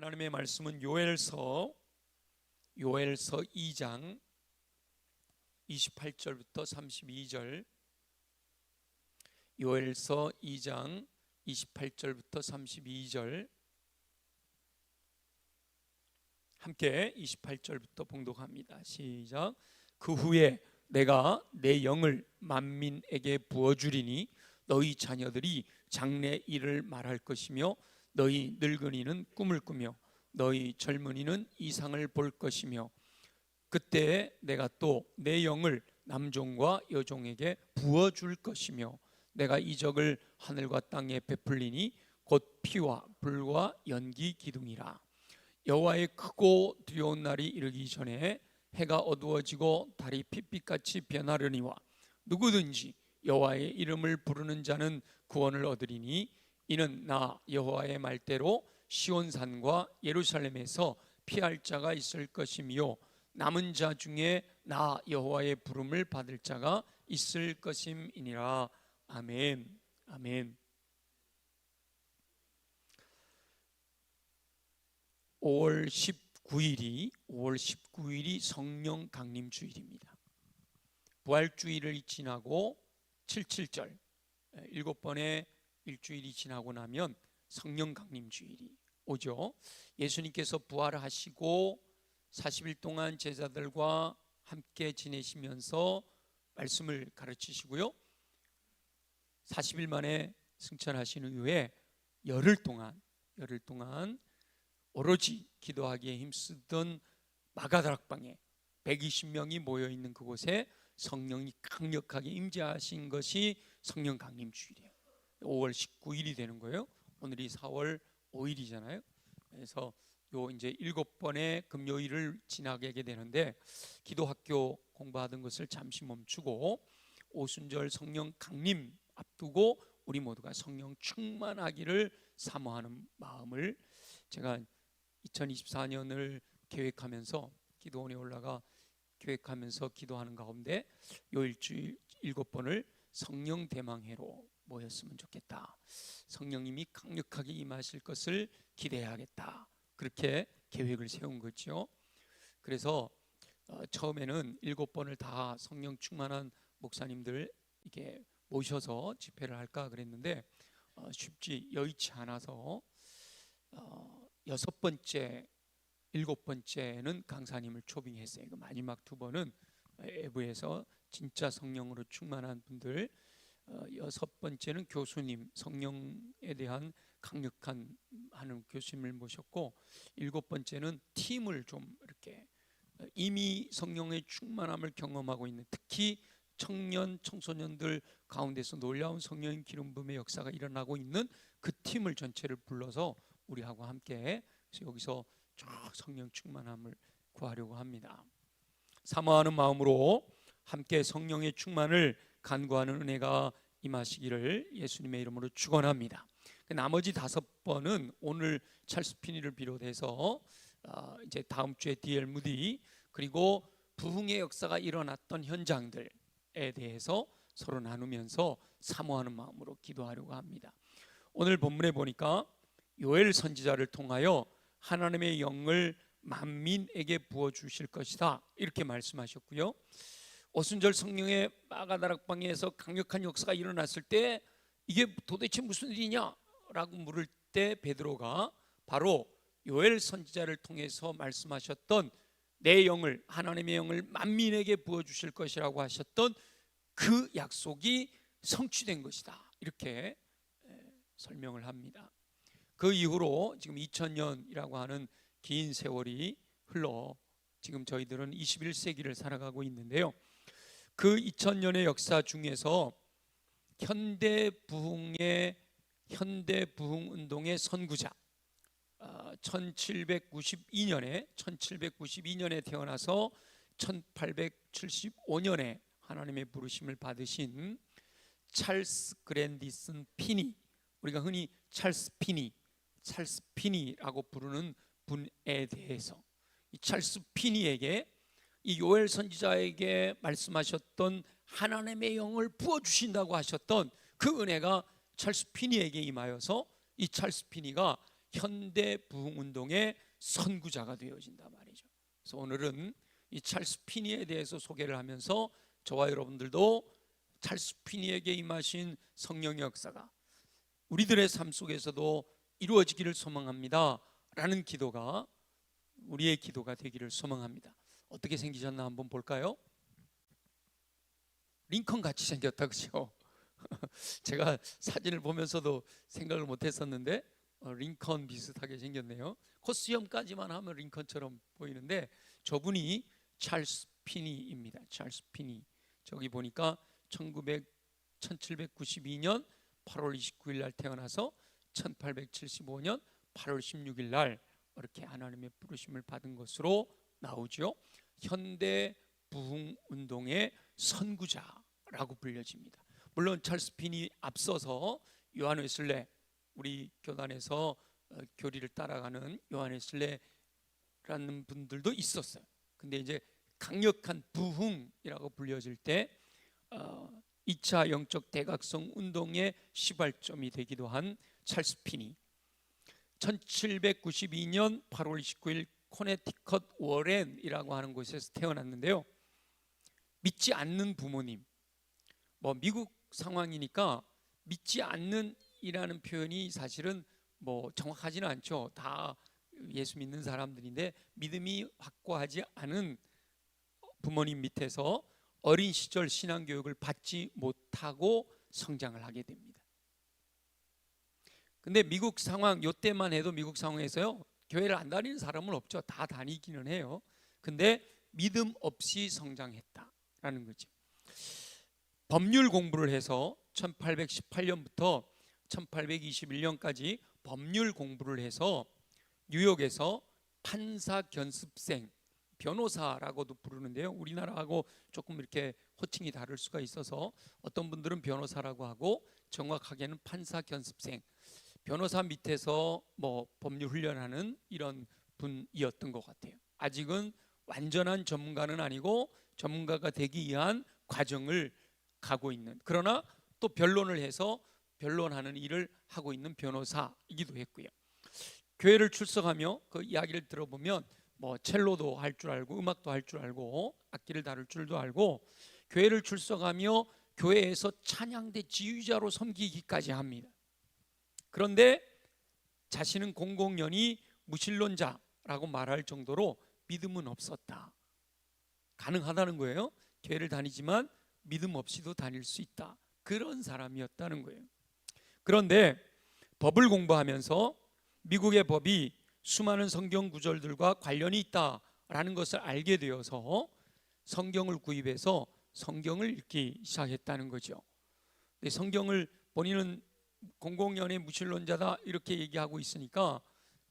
하나님의 말씀은 요엘서 2장 28절부터 32절, 요엘서 2장 28절부터 32절, 함께 28절부터 봉독합니다. 시작. 그 후에 내가 내 영을 만민에게 부어주리니 너희 자녀들이 장래 일을 말할 것이며 너희 늙은이는 꿈을 꾸며 너희 젊은이는 이상을 볼 것이며 그때 내가 또 내 영을 남종과 여종에게 부어줄 것이며 내가 이적을 하늘과 땅에 베풀리니 곧 피와 불과 연기 기둥이라. 여호와의 크고 두려운 날이 이르기 전에 해가 어두워지고 달이 핏빛같이 변하려니와 누구든지 여호와의 이름을 부르는 자는 구원을 얻으리니 이는 나 여호와의 말대로 시온산과 예루살렘에서 피할 자가 있을 것이며 남은 자 중에 나 여호와의 부름을 받을 자가 있을 것임이니라. 아멘. 아멘. 5월 19일이 성령 강림 주일입니다. 부활주일을 지나고 77절 7번의 일주일이 지나고 나면 성령 강림 주일이 오죠. 예수님께서 부활하시고 40일 동안 제자들과 함께 지내시면서 말씀을 가르치시고요, 40일 만에 승천하신 이후에 열흘 동안 오로지 기도하기에 힘쓰던 마가다락방에 120명이 모여있는 그곳에 성령이 강력하게 임재하신 것이 성령 강림 주일이에요. 5월 19일이 되는 거예요. 오늘이 4월 5일이잖아요. 그래서 요 이제 7번의 금요일을 지나게 되는데 기도학교 공부하던 것을 잠시 멈추고 오순절 성령 강림 앞두고 우리 모두가 성령 충만하기를 사모하는 마음을, 제가 2024년을 계획하면서 기도원에 올라가 계획하면서 기도하는 가운데 요 일주일 7번을 성령 대망회로 모였으면 좋겠다, 성령님이 강력하게 임하실 것을 기대해야겠다, 그렇게 계획을 세운 거죠. 그래서 처음에는 7번을 다 성령 충만한 목사님들 이렇게 모셔서 집회를 할까 그랬는데 쉽지 여의치 않아서 6번째, 7번째는 강사님을 초빙했어요. 마지막 2번은 외부에서 진짜 성령으로 충만한 분들, 6번째는 교수님, 성령에 대한 강력한 하는 교수님을 모셨고, 7번째는 팀을 좀 이렇게 이미 성령의 충만함을 경험하고 있는, 특히 청년, 청소년들 가운데서 놀라운 성령의 기름 부음의 역사가 일어나고 있는 그 팀을 전체를 불러서 우리하고 함께 여기서 쭉 성령 충만함을 구하려고 합니다. 사모하는 마음으로 함께 성령의 충만을 간구하는 은혜가 임하시기를 예수님의 이름으로 축원합니다. 나머지 5번은 오늘 찰스 피니를 비롯해서 이제 다음 주에 D.L. 무디, 그리고 부흥의 역사가 일어났던 현장들에 대해서 서로 나누면서 사모하는 마음으로 기도하려고 합니다. 오늘 본문에 보니까 요엘 선지자를 통하여 하나님의 영을 만민에게 부어주실 것이다 이렇게 말씀하셨고요, 오순절 성령의 마가다락방에서 강력한 역사가 일어났을 때 이게 도대체 무슨 일이냐 라고 물을 때 베드로가 바로 요엘 선지자를 통해서 말씀하셨던 내 영을, 하나님의 영을 만민에게 부어주실 것이라고 하셨던 그 약속이 성취된 것이다 이렇게 설명을 합니다. 그 이후로 지금 2000년이라고 하는 긴 세월이 흘러 지금 저희들은 21세기를 살아가고 있는데요, 그 2000년의 역사 중에서 현대 부흥 운동의 선구자, 1792년에 태어나서 1875년에 하나님의 부르심을 받으신 찰스 그랜디슨 피니, 우리가 흔히 찰스 피니라고 부르는 분에 대해서, 이 찰스 피니에게 이 요엘 선지자에게 말씀하셨던 하나님의 영을 부어주신다고 하셨던 그 은혜가 찰스 피니에게 임하여서 이 찰스 피니가 현대 부흥운동의 선구자가 되어진다 말이죠. 그래서 오늘은 이 찰스 피니에 대해서 소개를 하면서 저와 여러분들도 찰스 피니에게 임하신 성령의 역사가 우리들의 삶 속에서도 이루어지기를 소망합니다 라는 기도가 우리의 기도가 되기를 소망합니다. 어떻게 생기셨나 한번 볼까요? 링컨 같이 생겼다, 그죠? 제가 사진을 보면서도 생각을 못했었는데 링컨 비슷하게 생겼네요. 콧수염까지만 하면 링컨처럼 보이는데 저분이 찰스 피니입니다. 찰스 피니. 저기 보니까 1792년 8월 29일 날 태어나서 1875년 8월 16일 날 이렇게 하나님의 부르심을 받은 것으로 나오죠. 현대 부흥 운동의 선구자라고 불려집니다. 물론 찰스 피니 앞서서 요한 웨슬레, 우리 교단에서 교리를 따라가는 요한 웨슬레라는 분들도 있었어요. 근데 이제 강력한 부흥이라고 불려질 때 2차 영적 대각성 운동의 시발점이 되기도 한 찰스 피니. 1792년 8월 29일 코네티컷 워렌이라고 하는 곳에서 태어났는데요. 믿지 않는 부모님, 미국 상황이니까 믿지 않는 이라는 표현이 사실은 정확하지는 않죠. 다 예수 믿는 사람들인데 믿음이 확고하지 않은 부모님 밑에서 어린 시절 신앙교육을 받지 못하고 성장을 하게 됩니다. 근데 미국 상황, 요때만 해도 미국 상황에서요, 교회를 안 다니는 사람은 없죠. 다 다니기는 해요. 근데 믿음 없이 성장했다라는 거죠. 법률 공부를 해서 1818년부터 1821년까지 법률 공부를 해서 뉴욕에서 판사 견습생, 변호사라고도 부르는데요. 우리나라하고 조금 이렇게 호칭이 다를 수가 있어서 어떤 분들은 변호사라고 하고 정확하게는 판사 견습생, 변호사 밑에서 법률 훈련하는 이런 분이었던 것 같아요. 아직은 완전한 전문가는 아니고 전문가가 되기 위한 과정을 가고 있는, 그러나 또 변론을 해서 변론하는 일을 하고 있는 변호사이기도 했고요. 교회를 출석하며 그 이야기를 들어보면 첼로도 할 줄 알고 음악도 할 줄 알고 악기를 다룰 줄도 알고 교회를 출석하며 교회에서 찬양대 지휘자로 섬기기까지 합니다. 그런데 자신은 공공연히 무신론자라고 말할 정도로 믿음은 없었다. 가능하다는 거예요. 교회를 다니지만 믿음 없이도 다닐 수 있다. 그런 사람이었다는 거예요. 그런데 법을 공부하면서 미국의 법이 수많은 성경 구절들과 관련이 있다라는 것을 알게 되어서 성경을 구입해서 성경을 읽기 시작했다는 거죠. 근데 성경을 본인은 공공연의 무신론자다 이렇게 얘기하고 있으니까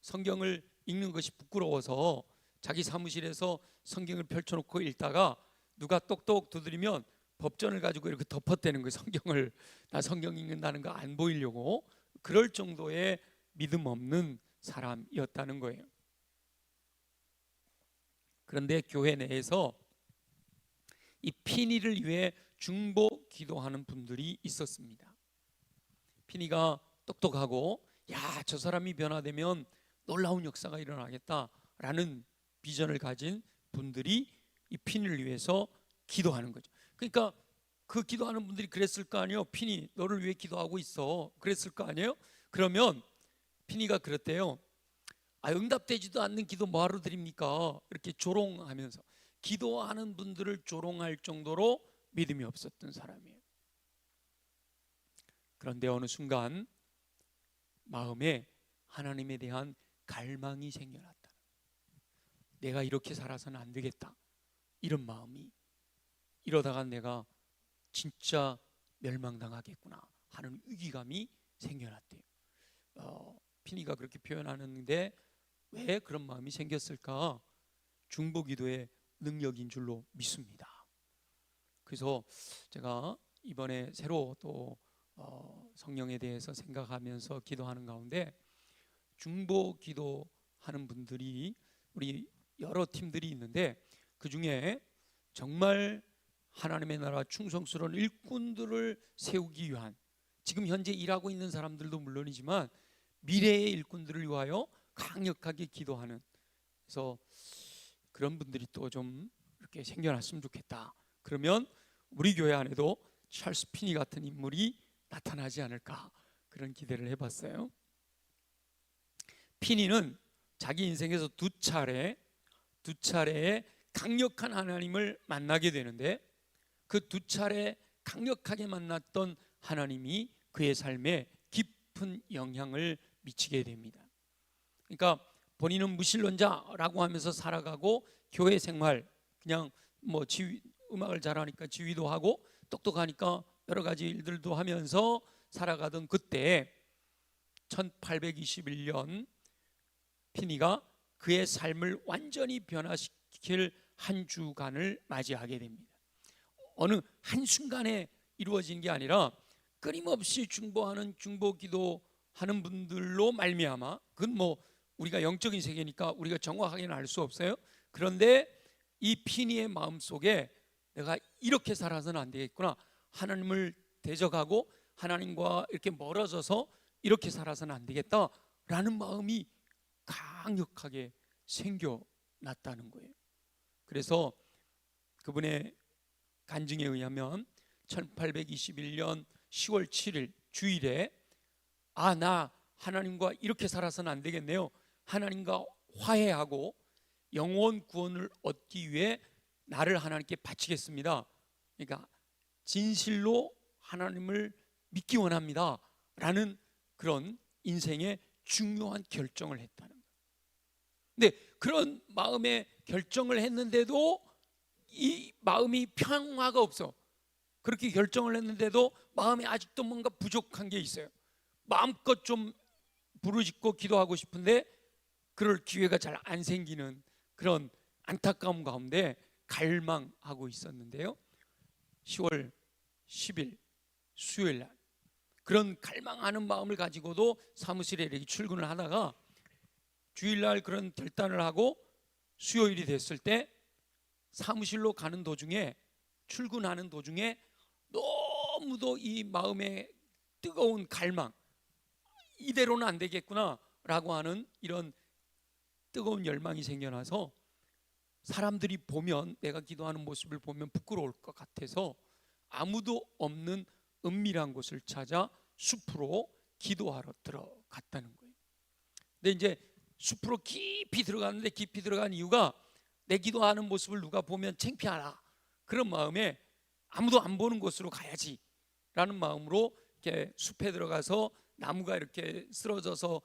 성경을 읽는 것이 부끄러워서 자기 사무실에서 성경을 펼쳐놓고 읽다가 누가 똑똑 두드리면 법전을 가지고 이렇게 덮었대는 거예요. 성경을, 나 성경 읽는다는 거 안 보이려고. 그럴 정도의 믿음 없는 사람이었다는 거예요. 그런데 교회 내에서 이 피니를 위해 중보 기도하는 분들이 있었습니다. 피니가 똑똑하고 저 사람이 변화되면 놀라운 역사가 일어나겠다라는 비전을 가진 분들이 이 피니를 위해서 기도하는 거죠. 그러니까 그 기도하는 분들이 그랬을 거 아니에요. 피니, 너를 위해 기도하고 있어. 그랬을 거 아니에요. 그러면 피니가 그랬대요. 응답되지도 않는 기도 뭐하러 드립니까? 이렇게 조롱하면서, 기도하는 분들을 조롱할 정도로 믿음이 없었던 사람이에요. 그런데 어느 순간 마음에 하나님에 대한 갈망이 생겨났다. 내가 이렇게 살아서는 안 되겠다, 이런 마음이, 이러다가 내가 진짜 멸망당하겠구나 하는 위기감이 생겨났대요. 피니가 그렇게 표현하는데 왜 그런 마음이 생겼을까? 중보기도의 능력인 줄로 믿습니다. 그래서 제가 이번에 새로 또 성령에 대해서 생각하면서 기도하는 가운데 중보기도 하는 분들이, 우리 여러 팀들이 있는데 그 중에 정말 하나님의 나라 충성스러운 일꾼들을 세우기 위한, 지금 현재 일하고 있는 사람들도 물론이지만 미래의 일꾼들을 위하여 강력하게 기도하는, 그래서 그런 분들이 또 좀 이렇게 생겨났으면 좋겠다. 그러면 우리 교회 안에도 찰스 피니 같은 인물이 나타나지 않을까, 그런 기대를 해봤어요. 피니는 자기 인생에서 두 차례의 강력한 하나님을 만나게 되는데, 그 두 차례 강력하게 만났던 하나님이 그의 삶에 깊은 영향을 미치게 됩니다. 그러니까 본인은 무신론자라고 하면서 살아가고, 교회 생활 그냥 뭐 음악을 잘하니까 지휘도 하고 똑똑하니까 여러 가지 일들도 하면서 살아가던 그때 1821년 피니가 그의 삶을 완전히 변화시킬 한 주간을 맞이하게 됩니다. 어느 한순간에 이루어진 게 아니라 끊임없이 중보하는 중보 기도하는 분들로 말미암아, 그건 뭐 우리가 영적인 세계니까 우리가 정확하게는 알 수 없어요. 그런데 이 피니의 마음속에 내가 이렇게 살아서는 안 되겠구나, 하나님을 대적하고 하나님과 이렇게 멀어져서 이렇게 살아서는 안 되겠다라는 마음이 강력하게 생겨났다는 거예요. 그래서 그분의 간증에 의하면 1821년 10월 7일 주일에 나 하나님과 이렇게 살아서는 안 되겠네요, 하나님과 화해하고 영원 구원을 얻기 위해 나를 하나님께 바치겠습니다, 그러니까 진실로 하나님을 믿기 원합니다 라는 그런 인생의 중요한 결정을 했다는 거예요. 근데 그런 마음의 결정을 했는데도 이 마음이 평화가 없어. 그렇게 결정을 했는데도 마음에 아직도 뭔가 부족한 게 있어요. 마음껏 좀 부르짖고 기도하고 싶은데 그럴 기회가 잘 안 생기는 그런 안타까움 가운데 갈망하고 있었는데요, 10월 10일 수요일 날 그런 갈망하는 마음을 가지고도 사무실에 이렇게 출근을 하다가 주일날 그런 결단을 하고 수요일이 됐을 때 사무실로 가는 도중에, 출근하는 도중에 너무도 이 마음의 뜨거운 갈망, 이대로는 안 되겠구나 라고 하는 이런 뜨거운 열망이 생겨나서 사람들이 보면, 내가 기도하는 모습을 보면 부끄러울 것 같아서 아무도 없는 은밀한 곳을 찾아 숲으로 기도하러 들어갔다는 거예요. 근데 이제 숲으로 깊이 들어갔는데, 깊이 들어간 이유가 내 기도하는 모습을 누가 보면 창피하라, 그런 마음에 아무도 안 보는 곳으로 가야지 라는 마음으로 이렇게 숲에 들어가서 나무가 이렇게 쓰러져서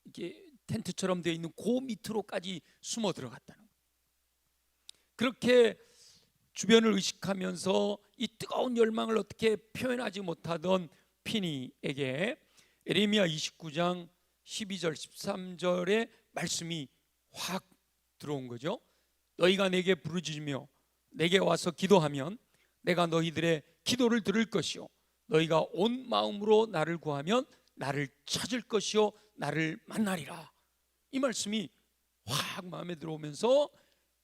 이렇게 텐트처럼 되어 있는 그 밑으로까지 숨어 들어갔다는 거예요. 그렇게 주변을 의식하면서 이 뜨거운 열망을 어떻게 표현하지 못하던 피니에게 에레미야 29장 12절 13절의 말씀이 확 들어온 거죠. 너희가 내게 부르짖으며 내게 와서 기도하면 내가 너희들의 기도를 들을 것이요 너희가 온 마음으로 나를 구하면 나를 찾을 것이요 나를 만나리라. 이 말씀이 확 마음에 들어오면서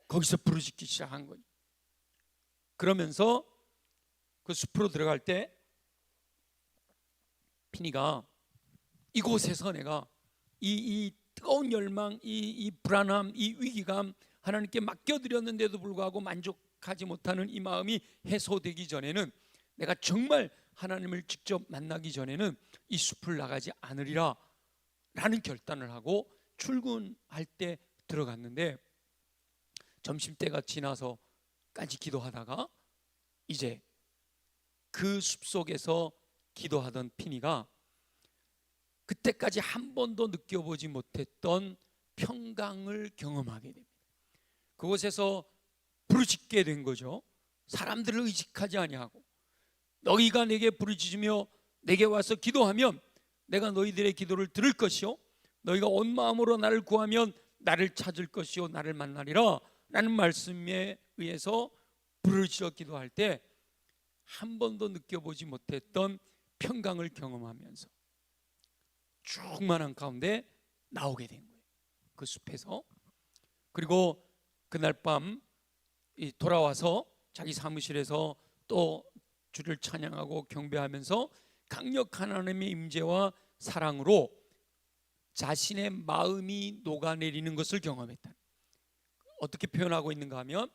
거기서 부르짖기 시작한 거예요. 그러면서 그 숲으로 들어갈 때 피니가 이곳에서 내가 이 뜨거운 열망, 이 불안함, 이 위기감 하나님께 맡겨드렸는데도 불구하고 만족하지 못하는 이 마음이 해소되기 전에는, 내가 정말 하나님을 직접 만나기 전에는 이 숲을 나가지 않으리라 라는 결단을 하고 출근할 때 들어갔는데, 점심때가 지나서까지 기도하다가 이제 그 숲속에서 기도하던 피니가 그때까지 한 번도 느껴보지 못했던 평강을 경험하게 됩니다. 그곳에서 부르짖게 된 거죠. 사람들을 의식하지 아니하고 너희가 내게 부르짖으며 내게 와서 기도하면 내가 너희들의 기도를 들을 것이요 너희가 온 마음으로 나를 구하면 나를 찾을 것이요 나를 만나리라 라는 말씀에 의해서 부르짖어 기도할 때 한 번도 느껴보지 못했던 평강을 경험하면서 충만한 가운데 나오게 된 거예요, 그 숲에서. 그리고 그날 밤 돌아와서 자기 사무실에서 또 주를 찬양하고 경배하면서 강력한 하나님의 임재와 사랑으로 자신의 마음이 녹아내리는 것을 경험했다. 어떻게 표현하고 있는가 하면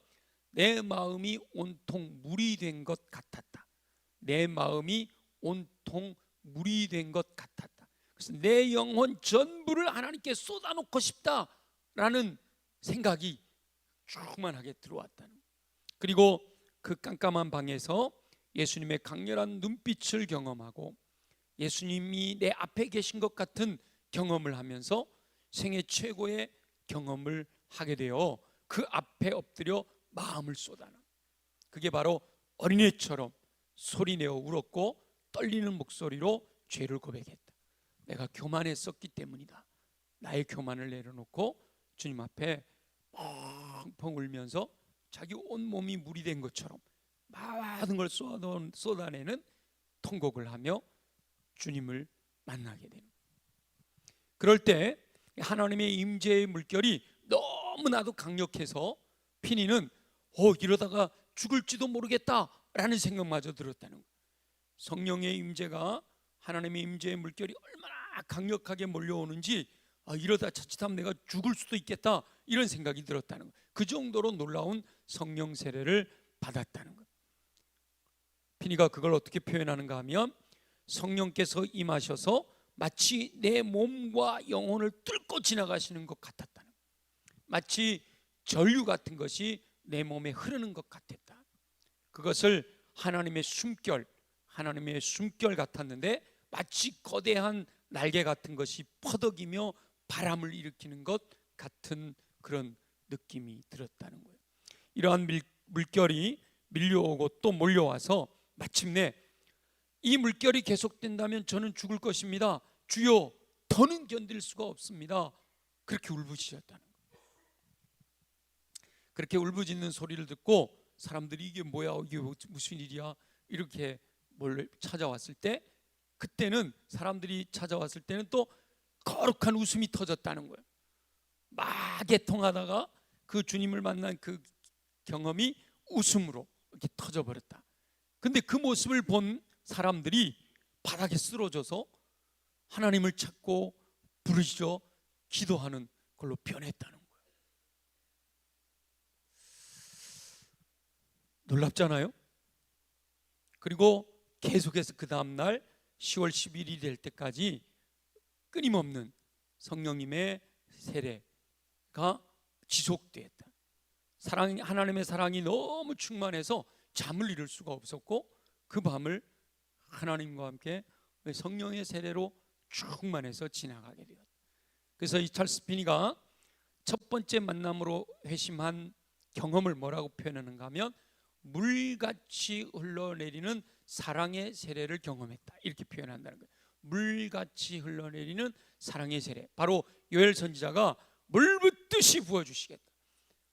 내 마음이 온통 물이 된 것 같았다. 내 마음이 온통 물이 된 것 같았다. 그래서 내 영혼 전부를 하나님께 쏟아놓고 싶다라는 생각이 충만하게 들어왔다는 거예요. 그리고 그 깜깜한 방에서 예수님의 강렬한 눈빛을 경험하고 예수님이 내 앞에 계신 것 같은 경험을 하면서 생애 최고의 경험을 하게 되어 그 앞에 엎드려 마음을 쏟아나. 그게 바로 어린애처럼 소리내어 울었고 떨리는 목소리로 죄를 고백했다. 내가 교만했었기 때문이다. 나의 교만을 내려놓고 주님 앞에 펑펑 울면서 자기 온몸이 물이 된 것처럼 많은 걸 쏟아내는 통곡을 하며 주님을 만나게 되는 거예요. 그럴 때 하나님의 임재의 물결이 너무나도 강력해서 피니는 이러다가 죽을지도 모르겠다라는 생각마저 들었다는 거예요. 성령의 임재가, 하나님의 임재의 물결이 얼마나 강력하게 몰려오는지 이러다 자칫하면 내가 죽을 수도 있겠다 이런 생각이 들었다는 거예요. 그 정도로 놀라운 성령 세례를 받았다는 거예요. 피니가 그걸 어떻게 표현하는가 하면 성령께서 임하셔서 마치 내 몸과 영혼을 뚫고 지나가시는 것 같았다는 거예요. 마치 전류 같은 것이 내 몸에 흐르는 것 같았다. 그것을 하나님의 숨결 같았는데 마치 거대한 날개 같은 것이 퍼덕이며 바람을 일으키는 것 같은 그런 느낌이 들었다는 거예요. 이러한 물결이 밀려오고 또 몰려와서 마침내 이 물결이 계속된다면 저는 죽을 것입니다. 주여, 더는 견딜 수가 없습니다. 그렇게 울부짖었다는 거예요. 그렇게 울부짖는 소리를 듣고 사람들이 이게 뭐야, 이게 무슨 일이야 이렇게 찾아왔을 때, 그때는 사람들이 찾아왔을 때는 또 거룩한 웃음이 터졌다는 거예요. 막 애통하다가 그 주님을 만난 그 경험이 웃음으로 이렇게 터져버렸다. 근데 그 모습을 본 사람들이 바닥에 쓰러져서 하나님을 찾고 부르짖어 기도하는 걸로 변했다는 거예요. 놀랍잖아요. 그리고 계속해서 그 다음날 10월 11일이 될 때까지 끊임없는 성령님의 세례가 지속됐다. 하나님의 사랑이 너무 충만해서 잠을 이룰 수가 없었고 그 밤을 하나님과 함께 성령의 세례로 충만해서 지나가게 되었다. 그래서 이 찰스 피니가 첫 번째 만남으로 회심한 경험을 뭐라고 표현하는가 하면 물같이 흘러내리는 사랑의 세례를 경험했다, 이렇게 표현한다는 거예요. 물같이 흘러내리는 사랑의 세례, 바로 요엘 선지자가 물 붓듯이 부어주시겠다,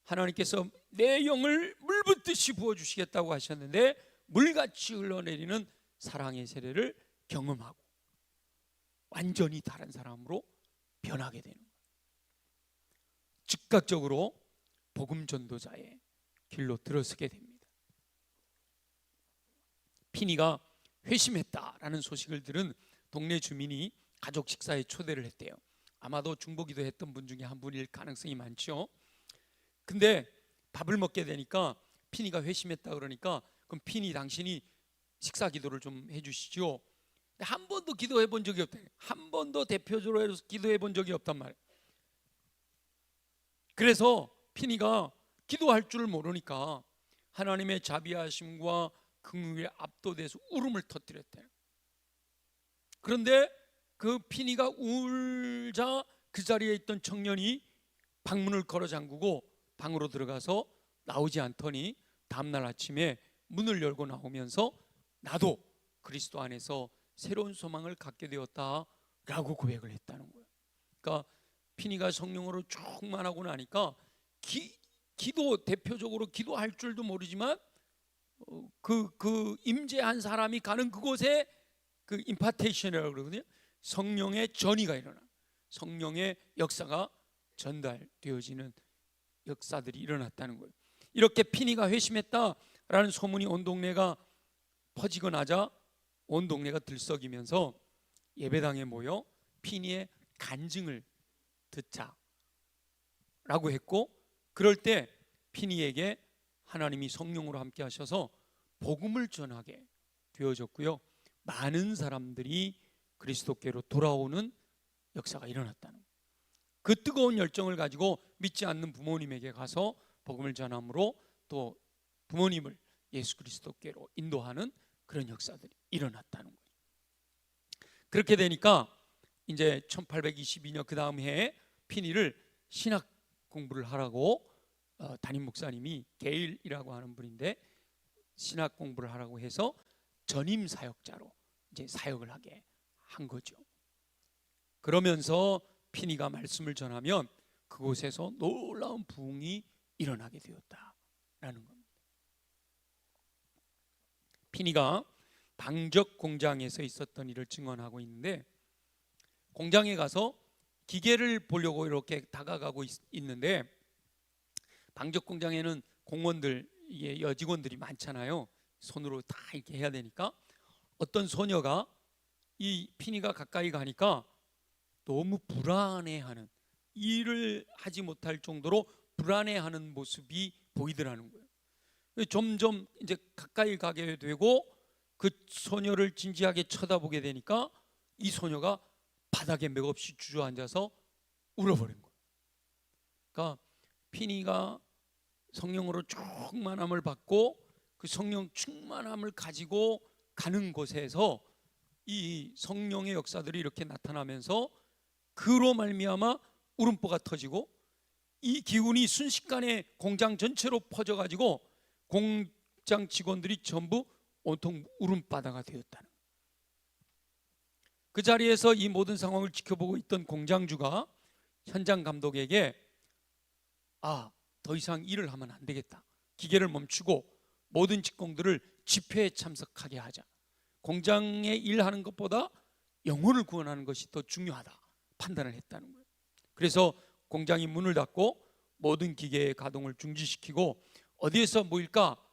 하나님께서 내 영을 물 붓듯이 부어주시겠다고 하셨는데 물같이 흘러내리는 사랑의 세례를 경험하고 완전히 다른 사람으로 변하게 되는 거예요. 즉각적으로 복음 전도자의 길로 들어서게 됩니다. 피니가 회심했다라는 소식을 들은 동네 주민이 가족 식사에 초대를 했대요. 아마도 중보기도 했던 분 중에 한 분일 가능성이 많죠. 근데 밥을 먹게 되니까 피니가 회심했다 그러니까, 그럼 피니 당신이 식사 기도를 좀 해주시죠. 한 번도 기도해 본 적이 없다. 한 번도 대표적으로 기도해 본 적이 없단 말이에요. 그래서 피니가 기도할 줄 모르니까 하나님의 자비하심과 긍휼에 압도돼서 울음을 터뜨렸대요. 그런데 그 피니가 울자 그 자리에 있던 청년이 방문을 걸어 잠그고 방으로 들어가서 나오지 않더니 다음날 아침에 문을 열고 나오면서 나도 그리스도 안에서 새로운 소망을 갖게 되었다라고 고백을 했다는 거예요. 그러니까 피니가 성령으로 충만하고 나니까 기도, 대표적으로 기도할 줄도 모르지만 그 임재한 사람이 가는 그곳에 그 임파테이션이라고 그러거든요. 성령의 전이가 일어나, 성령의 역사가 전달되어지는 역사들이 일어났다는 거예요. 이렇게 피니가 회심했다라는 소문이 온 동네가 퍼지고 나자 온 동네가 들썩이면서 예배당에 모여 피니의 간증을 듣자라고 했고, 그럴 때 피니에게 하나님이 성령으로 함께 하셔서 복음을 전하게 되어졌고요, 많은 사람들이 그리스도께로 돌아오는 역사가 일어났다는 거예요. 그 뜨거운 열정을 가지고 믿지 않는 부모님에게 가서 복음을 전함으로 또 부모님을 예수 그리스도께로 인도하는 그런 역사들이 일어났다는 거예요. 그렇게 되니까 이제 1822년 그 다음 해에 피니를 신학 공부를 하라고 담임 목사님이 게일이라고 하는 분인데, 신학 공부를 하라고 해서 전임 사역자로 이제 사역을 하게 한 거죠. 그러면서 피니가 말씀을 전하면 그곳에서 놀라운 부흥이 일어나게 되었다라는 겁니다. 피니가 방적 공장에서 있었던 일을 증언하고 있는데, 공장에 가서 기계를 보려고 이렇게 다가가고 있는데, 방적 공장에는 공원들, 여직원들이 많잖아요. 손으로 다 이렇게 해야 되니까 어떤 소녀가 이 피니가 가까이 가니까 너무 불안해하는, 일을 하지 못할 정도로 불안해하는 모습이 보이더라는 거예요. 점점 이제 가까이 가게 되고 그 소녀를 진지하게 쳐다보게 되니까 이 소녀가 바닥에 맥없이 주저앉아서 울어버린 거예요. 그러니까 피니가 성령으로 충만함을 받고 그 성령 충만함을 가지고 가는 곳에서 이 성령의 역사들이 이렇게 나타나면서 그로 말미암아 울음보가 터지고 이 기운이 순식간에 공장 전체로 퍼져가지고 공장 직원들이 전부 온통 울음바다가 되었다는, 그 자리에서 이 모든 상황을 지켜보고 있던 공장주가 현장 감독에게 더 이상 일을 하면 안 되겠다, 기계를 멈추고 모든 직공들을 집회에 참석하게 하자, 공장에 일하는 것보다 영혼을 구원하는 것이 더 중요하다 판단을 했다는 거예요. 그래서 공장이 문을 닫고 모든 기계의 가동을 중지시키고 어디에서 모일까?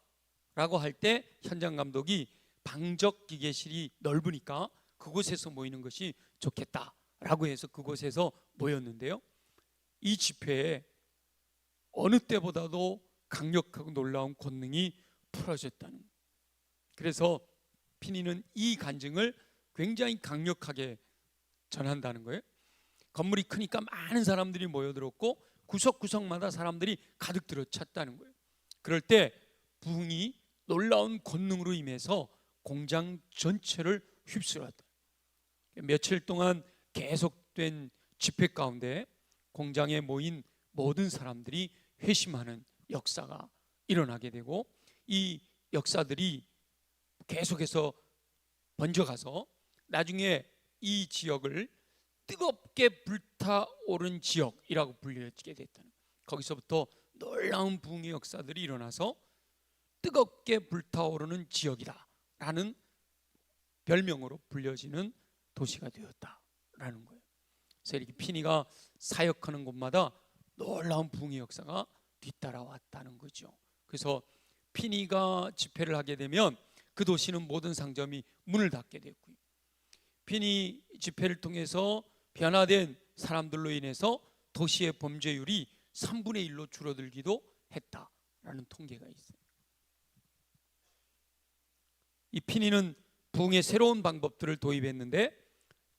라고 할 때 현장 감독이 방적 기계실이 넓으니까 그곳에서 모이는 것이 좋겠다라고 해서 그곳에서 모였는데요, 이 집회에 어느 때보다도 강력하고 놀라운 권능이 풀어졌다는 거예요. 그래서 피니는 이 간증을 굉장히 강력하게 전한다는 거예요. 건물이 크니까 많은 사람들이 모여들었고 구석구석마다 사람들이 가득 들어찼다는 거예요. 그럴 때 부흥이 놀라운 권능으로 임해서 공장 전체를 휩쓸었다. 며칠 동안 계속된 집회 가운데 공장에 모인 모든 사람들이 회심하는 역사가 일어나게 되고 이 역사들이 계속해서 번져가서 나중에 이 지역을 뜨겁게 불타오른 지역이라고 불리게 됐다는, 거기서부터 놀라운 부흥의 역사들이 일어나서 뜨겁게 불타오르는 지역이다라는 별명으로 불려지는 도시가 되었다라는 거예요. 그래서 이렇게 피니가 사역하는 곳마다 놀라운 부흥의 역사가 뒤따라왔다는 거죠. 그래서 피니가 집회를 하게 되면 그 도시는 모든 상점이 문을 닫게 됐고요, 피니 집회를 통해서 변화된 사람들로 인해서 도시의 범죄율이 3분의 1로 줄어들기도 했다라는 통계가 있어요. 이 피니는 부흥의 새로운 방법들을 도입했는데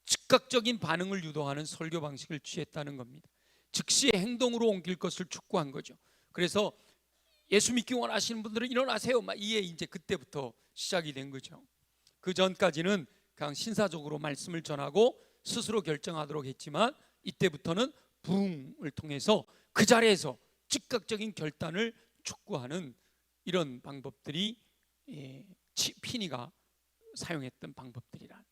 즉각적인 반응을 유도하는 설교 방식을 취했다는 겁니다. 즉시 행동으로 옮길 것을 촉구한 거죠. 그래서 예수 믿기 원하시는 분들은 일어나세요, 이게 이제 그때부터 시작이 된 거죠. 그 전까지는 그냥 신사적으로 말씀을 전하고 스스로 결정하도록 했지만 이때부터는 부흥을 통해서 그 자리에서 즉각적인 결단을 촉구하는 이런 방법들이 피니가 사용했던 방법들이란,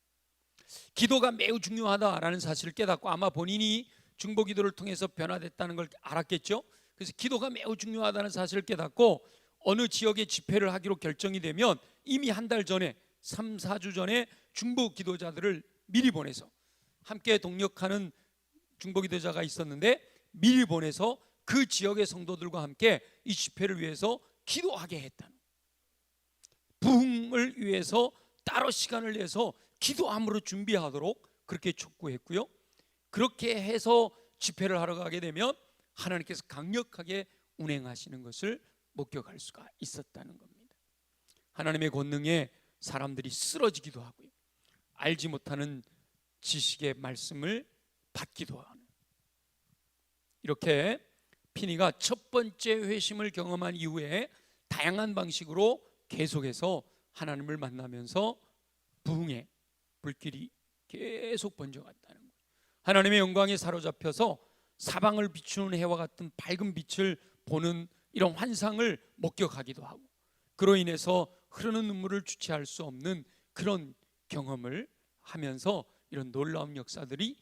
기도가 매우 중요하다라는 사실을 깨닫고 아마 본인이 중보기도를 통해서 변화됐다는 걸 알았겠죠. 그래서 기도가 매우 중요하다는 사실을 깨닫고 어느 지역에 집회를 하기로 결정이 되면 이미 한 달 전에 3, 4주 전에 중보기도자들을 미리 보내서, 함께 동력하는 중보기도자가 있었는데 미리 보내서 그 지역의 성도들과 함께 이 집회를 위해서 기도하게 했다는, 부흥을 위해서 따로 시간을 내서 기도함으로 준비하도록 그렇게 촉구했고요, 그렇게 해서 집회를 하러 가게 되면 하나님께서 강력하게 운행하시는 것을 목격할 수가 있었다는 겁니다. 하나님의 권능에 사람들이 쓰러지기도 하고요, 알지 못하는 지식의 말씀을 받기도 하는, 이렇게 피니가 첫 번째 회심을 경험한 이후에 다양한 방식으로 계속해서 하나님을 만나면서 부흥의 불길이 계속 번져갔다는 거예요. 하나님의 영광에 사로잡혀서 사방을 비추는 해와 같은 밝은 빛을 보는 이런 환상을 목격하기도 하고, 그로 인해서 흐르는 눈물을 주체할 수 없는 그런 경험을 하면서 이런 놀라운 역사들이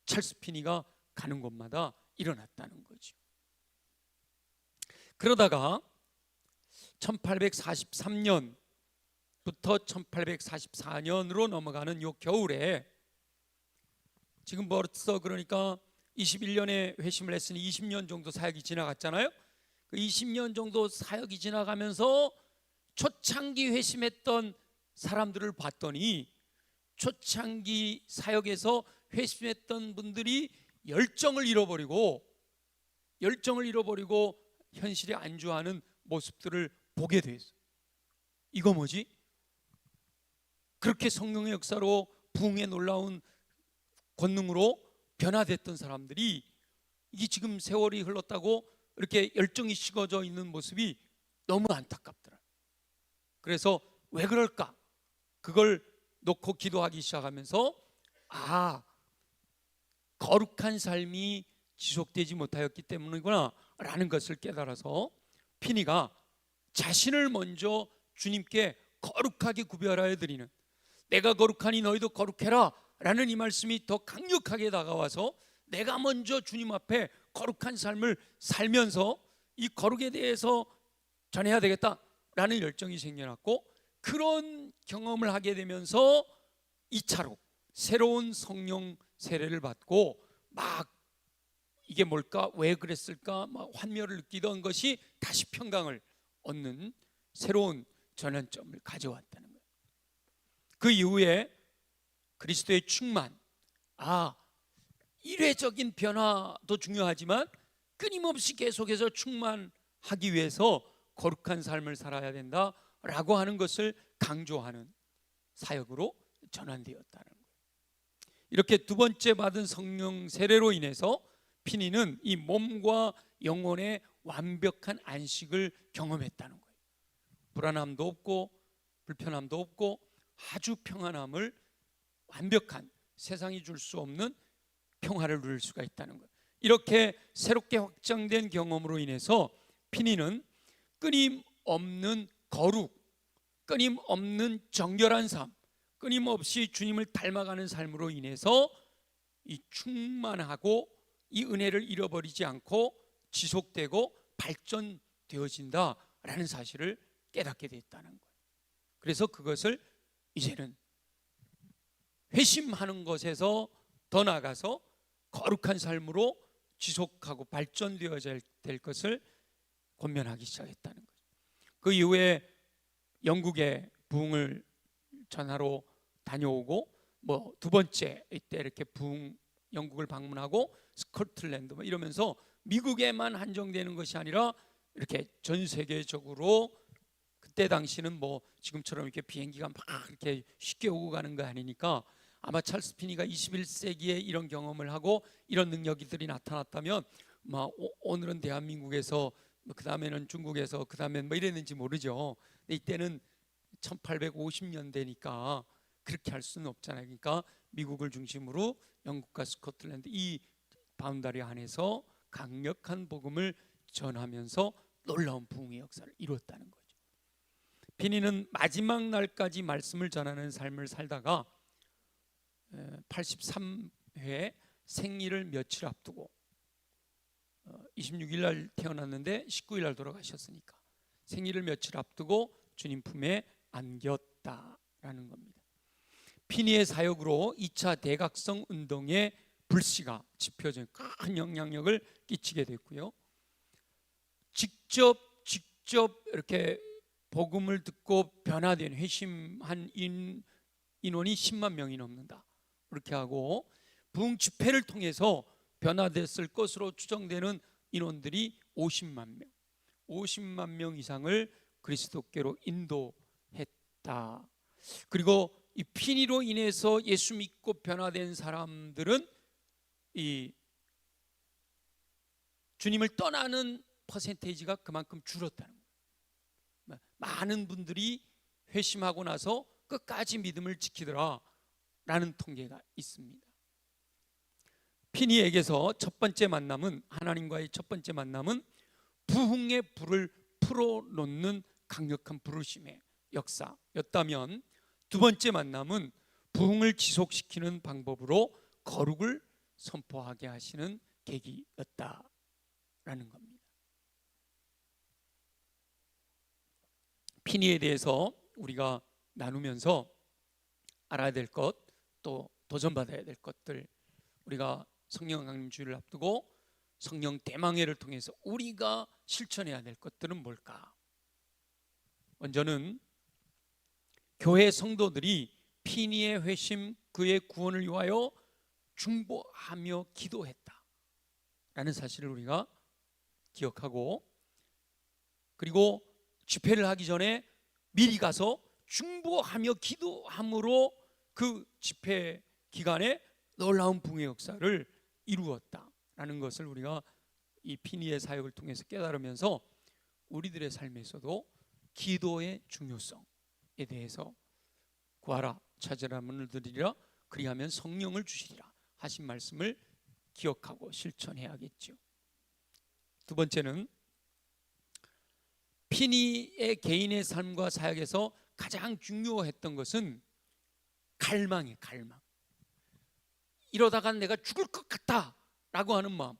찰스 피니가 가는 곳마다 일어났다는 거죠. 그러다가 1843년부터 1844년으로 넘어가는 요 겨울에, 지금 벌써 그러니까 21년에 회심을 했으니 20년 정도 사역이 지나갔잖아요. 그 20년 정도 사역이 지나가면서 초창기 회심했던 사람들을 봤더니, 초창기 사역에서 회심했던 분들이 열정을 잃어버리고 현실에 안주하는 모습들을 보게 됐어요. 이거 뭐지? 그렇게 성령의 역사로 부흥의 놀라운 권능으로 변화됐던 사람들이 이게 지금 세월이 흘렀다고 이렇게 열정이 식어져 있는 모습이 너무 안타깝더라. 그래서 왜 그럴까? 그걸 놓고 기도하기 시작하면서, 거룩한 삶이 지속되지 못하였기 때문이구나 라는 것을 깨달아서 피니가 자신을 먼저 주님께 거룩하게 구별하여 드리는, 내가 거룩하니 너희도 거룩해라 라는 이 말씀이 더 강력하게 다가와서 내가 먼저 주님 앞에 거룩한 삶을 살면서 이 거룩에 대해서 전해야 되겠다라는 열정이 생겨났고, 그런 경험을 하게 되면서 2차로 새로운 성령 세례를 받고, 막 이게 뭘까, 왜 그랬을까, 막 환멸을 느끼던 것이 다시 평강을 얻는 새로운 전환점을 가져왔다는 거예요. 그 이후에 그리스도의 충만, 일회적인 변화도 중요하지만 끊임없이 계속해서 충만하기 위해서 거룩한 삶을 살아야 된다라고 하는 것을 강조하는 사역으로 전환되었다는 거예요. 이렇게 두 번째 받은 성령 세례로 인해서 피니는 이 몸과 영혼의 완벽한 안식을 경험했다는 거예요. 불안함도 없고 불편함도 없고 아주 평안함을, 완벽한, 세상이 줄 수 없는 평화를 누릴 수가 있다는 거예요. 이렇게 새롭게 확장된 경험으로 인해서 피니는 끊임없는 거룩, 끊임없는 정결한 삶, 끊임없이 주님을 닮아가는 삶으로 인해서 이 충만하고 이 은혜를 잃어버리지 않고 지속되고 발전되어진다라는 사실을 깨닫게 됐다는 거예요. 그래서 그것을 이제는 회심하는 것에서 더 나아가서 거룩한 삶으로 지속하고 발전되어야 될 것을 권면하기 시작했다는 거죠. 그 이후에 영국의 부흥을 전하러 다녀오고, 두 번째 이때 이렇게 부흥 영국을 방문하고 스코틀랜드 이러면서 미국에만 한정되는 것이 아니라 이렇게 전 세계적으로, 그때 당시는 지금처럼 이렇게 비행기가 막 이렇게 쉽게 오고 가는 거 아니니까, 아마 찰스 피니가 21세기에 이런 경험을 하고 이런 능력들이 나타났다면 오늘은 대한민국에서, 그 다음에는 중국에서, 그 다음엔 이랬는지 모르죠. 근데 이때는 1850년대니까 그렇게 할 수는 없잖아요. 그러니까 미국을 중심으로 영국과 스코틀랜드 이 바운다리 안에서 강력한 복음을 전하면서 놀라운 부흥의 역사를 이루었다는 거죠. 피니는 마지막 날까지 말씀을 전하는 삶을 살다가 83회 생일을 며칠 앞두고, 26일 날 태어났는데 19일 날 돌아가셨으니까 생일을 며칠 앞두고 주님 품에 안겼다라는 겁니다. 피니의 사역으로 2차 대각성 운동의 불씨가 지펴진 큰 영향력을 끼치게 됐고요. 직접 이렇게 복음을 듣고 변화된, 회심한 인원이 10만 명이 넘는다. 그렇게 하고 부흥 집회를 통해서 변화됐을 것으로 추정되는 인원들이 50만 명 이상을 그리스도께로 인도했다. 그리고 이 피니로 인해서 예수 믿고 변화된 사람들은 이 주님을 떠나는 퍼센테이지가 그만큼 줄었다는 거예요. 많은 분들이 회심하고 나서 끝까지 믿음을 지키더라라는 통계가 있습니다. 피니에게서 첫 번째 만남은, 하나님과의 첫 번째 만남은 부흥의 불을 풀어놓는 강력한 부르심의 역사였다면, 두 번째 만남은 부흥을 지속시키는 방법으로 거룩을 선포하게 하시는 계기였다라는 겁니다. 피니에 대해서 우리가 나누면서 알아야 될 것, 또 도전받아야 될 것들, 우리가 성령 강림 주일을 앞두고 성령 대망회를 통해서 우리가 실천해야 될 것들은 뭘까? 먼저는 교회 성도들이 피니의 회심, 그의 구원을 위하여 중보하며 기도했다라는 사실을 우리가 기억하고, 그리고 집회를 하기 전에 미리 가서 중보하며 기도함으로 그 집회 기간에 놀라운 부흥의 역사를 이루었다라는 것을 우리가 이 피니의 사역을 통해서 깨달으면서 우리들의 삶에서도 기도의 중요성에 대해서 구하라, 찾으라, 문을 두드리라, 그리하면 성령을 주시리라 하신 말씀을 기억하고 실천해야겠죠. 두 번째는 피니의 개인의 삶과 사역에서 가장 중요했던 것은 갈망이에요. 갈망. 이러다가 내가 죽을 것 같다라고 하는 마음,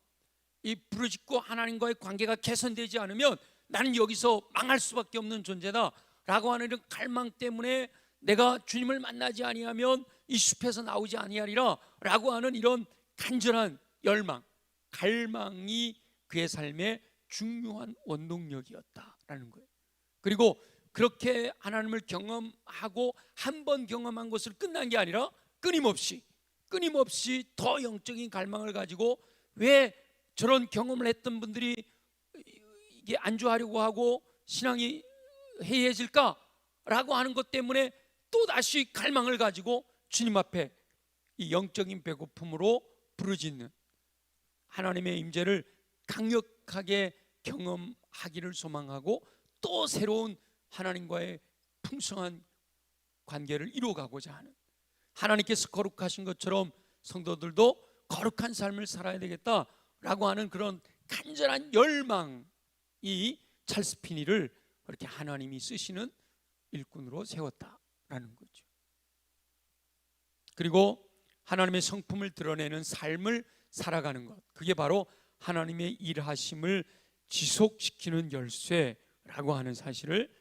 이 부르짖고 하나님과의 관계가 개선되지 않으면 나는 여기서 망할 수밖에 없는 존재다라고 하는 이런 갈망 때문에 내가 주님을 만나지 아니하면 이 숲에서 나오지 아니하리라라고 하는 이런 간절한 열망, 갈망이 그의 삶의 중요한 원동력이었다라는 거예요. 그리고 그렇게 하나님을 경험하고 한 번 경험한 것을 끝난 게 아니라 끊임없이 더 영적인 갈망을 가지고, 왜 저런 경험을 했던 분들이 이게 안주하려고 하고 신앙이 해이해질까라고 하는 것 때문에 또 다시 갈망을 가지고 주님 앞에 이 영적인 배고픔으로 부르짖는, 하나님의 임재를 강력하게 경험하기를 소망하고 또 새로운 하나님과의 풍성한 관계를 이루어가고자 하는, 하나님께서 거룩하신 것처럼 성도들도 거룩한 삶을 살아야 되겠다라고 하는 그런 간절한 열망이 찰스 피니를 그렇게 하나님이 쓰시는 일꾼으로 세웠다라는 거죠. 그리고 하나님의 성품을 드러내는 삶을 살아가는 것, 그게 바로 하나님의 일하심을 지속시키는 열쇠라고 하는 사실을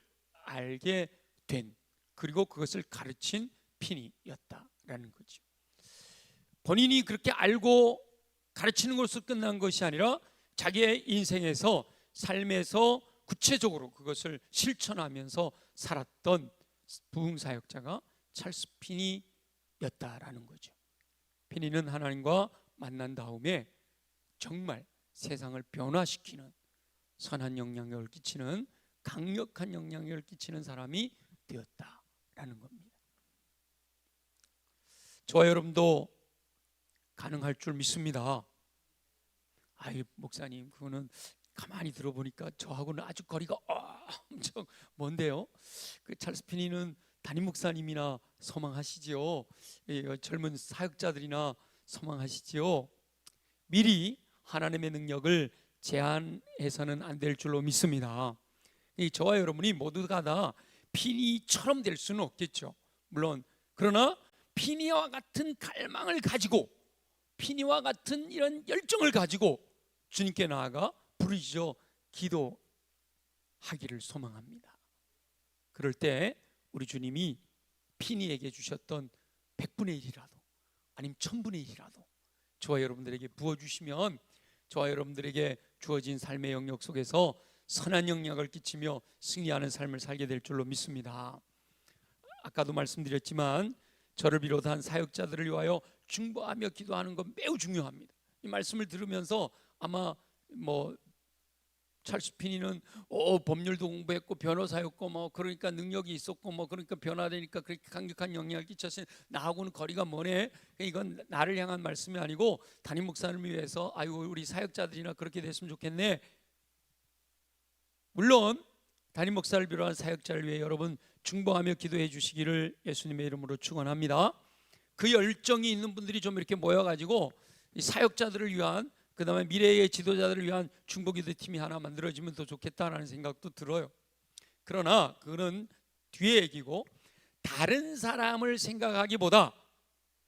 알게 된, 그리고 그것을 가르친 피니였다라는 거죠. 본인이 그렇게 알고 가르치는 것으로 끝난 것이 아니라 자기의 인생에서, 삶에서 구체적으로 그것을 실천하면서 살았던 부흥사역자가 찰스 피니였다라는 거죠. 피니는 하나님과 만난 다음에 정말 세상을 변화시키는, 선한 영향력을 끼치는, 강력한 영향력을 끼치는 사람이 되었다라는 겁니다. 저와 여러분도 가능할 줄 믿습니다. 아이, 목사님, 그거는 가만히 들어보니까 저하고는 아주 거리가 엄청 먼데요. 그 찰스 피니는 담임 목사님이나 소망하시지요. 젊은 사역자들이나 소망하시지요. 미리 하나님의 능력을 제한해서는 안 될 줄로 믿습니다. 저와 여러분이 모두가 다 피니처럼 될 수는 없겠죠. 물론. 그러나 피니와 같은 갈망을 가지고, 피니와 같은 이런 열정을 가지고 주님께 나아가 부르짖어 기도하기를 소망합니다. 그럴 때 우리 주님이 피니에게 주셨던 100분의 1이라도 아니면 1000분의 1이라도 저와 여러분들에게 부어주시면, 저와 여러분들에게 주어진 삶의 영역 속에서 선한 영향을 끼치며 승리하는 삶을 살게 될 줄로 믿습니다. 아까도 말씀드렸지만 저를 비롯한 사역자들을 위하여 중보하며 기도하는 건 매우 중요합니다. 이 말씀을 들으면서 아마 찰스 피니는 법률도 공부했고 변호사였고 그러니까 능력이 있었고 그러니까 변화되니까 그렇게 강력한 영향을 끼쳤으니 나하고는 거리가 머네. 이건 나를 향한 말씀이 아니고 담임 목사님을 위해서 우리 사역자들이나 그렇게 됐으면 좋겠네. 물론 담임 목사를 비롯한 사역자를 위해 여러분 중보하며 기도해 주시기를 예수님의 이름으로 축원합니다. 그 열정이 있는 분들이 좀 이렇게 모여가지고 이 사역자들을 위한, 그 다음에 미래의 지도자들을 위한 중보기도 팀이 하나 만들어지면 더 좋겠다라는 생각도 들어요. 그러나 그거는 뒤의 얘기고, 다른 사람을 생각하기보다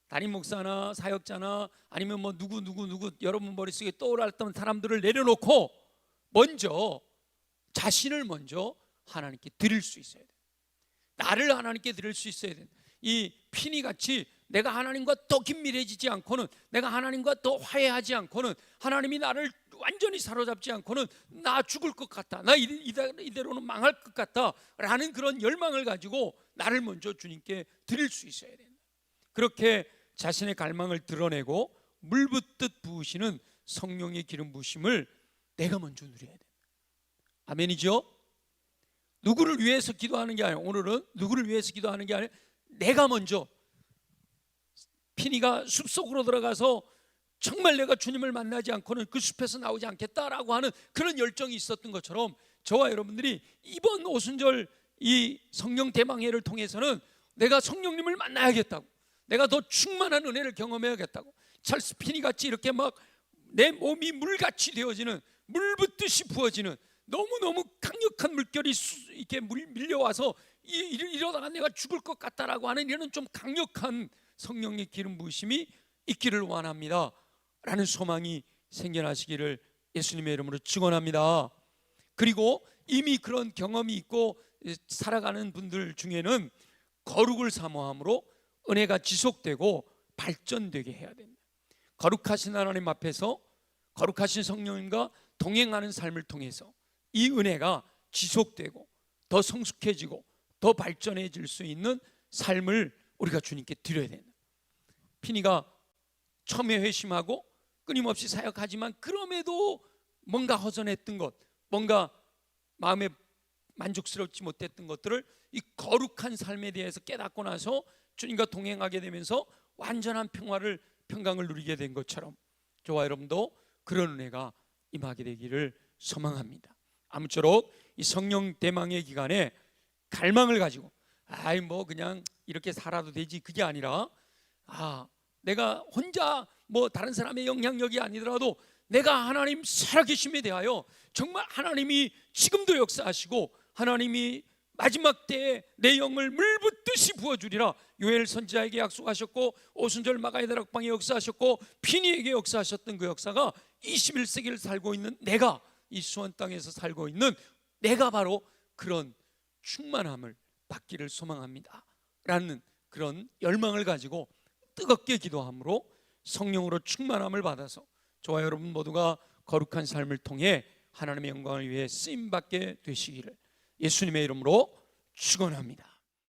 담임 목사나 사역자나 아니면 누구 여러분 머릿속에 떠올랐던 사람들을 내려놓고 먼저 자신을 먼저 하나님께 드릴 수 있어야 돼요. 나를 하나님께 드릴 수 있어야 돼요. 이 피니같이 내가 하나님과 더 긴밀해지지 않고는, 내가 하나님과 더 화해하지 않고는, 하나님이 나를 완전히 사로잡지 않고는 나 죽을 것 같다, 나 이대로는 망할 것 같다 라는 그런 열망을 가지고 나를 먼저 주님께 드릴 수 있어야 된다. 그렇게 자신의 갈망을 드러내고 물붓듯 부으시는 성령의 기름 부으심을 내가 먼저 누려야 된다. 아멘이죠? 누구를 위해서 기도하는 게 아니라, 오늘은 누구를 위해서 기도하는 게 아니라 내가 먼저, 피니가 숲속으로 들어가서 정말 내가 주님을 만나지 않고는 그 숲에서 나오지 않겠다라고 하는 그런 열정이 있었던 것처럼, 저와 여러분들이 이번 오순절 이 성령 대망회를 통해서는 내가 성령님을 만나야겠다고, 내가 더 충만한 은혜를 경험해야겠다고, 찰스 피니 같이 이렇게 막 내 몸이 물같이 되어지는, 물 붓듯이 부어지는 너무너무 강력한 물결이 이렇게 밀려와서 이러다가 내가 죽을 것 같다라고 하는 이런 좀 강력한 성령의 기름 부으심이 있기를 원합니다 라는 소망이 생겨나시기를 예수님의 이름으로 축원합니다. 그리고 이미 그런 경험이 있고 살아가는 분들 중에는 거룩을 사모함으로 은혜가 지속되고 발전되게 해야 됩니다. 거룩하신 하나님 앞에서 거룩하신 성령님과 동행하는 삶을 통해서 이 은혜가 지속되고 더 성숙해지고 더 발전해질 수 있는 삶을 우리가 주님께 드려야 된다. 피니가 처음에 회심하고 끊임없이 사역하지만 그럼에도 뭔가 허전했던 것, 뭔가 마음에 만족스럽지 못했던 것들을 이 거룩한 삶에 대해서 깨닫고 나서 주님과 동행하게 되면서 완전한 평강을 누리게 된 것처럼 저와 여러분도 그런 은혜가 임하게 되기를 소망합니다. 아무쪼록 이 성령 대망의 기간에 갈망을 가지고 그냥 이렇게 살아도 되지, 그게 아니라 내가 혼자 다른 사람의 영향력이 아니더라도 내가 하나님 살아계심에 대하여 정말 하나님이 지금도 역사하시고 하나님이 마지막 때에 내 영을 물붓듯이 부어주리라 요엘 선지자에게 약속하셨고, 오순절 마가의 다락방에 역사하셨고, 피니에게 역사하셨던 그 역사가 21세기를 살고 있는 내가, 이 수원 땅에서 살고 있는 내가 바로 그런 충만함을 받기를 소망합니다 라는 그런 열망을 가지고 뜨겁게 기도함으로 성령으로 충만함을 받아서 저와 여러분 모두가 거룩한 삶을 통해 하나님의 영광을 위해 쓰임받게 되시기를 예수님의 이름으로 축원합니다.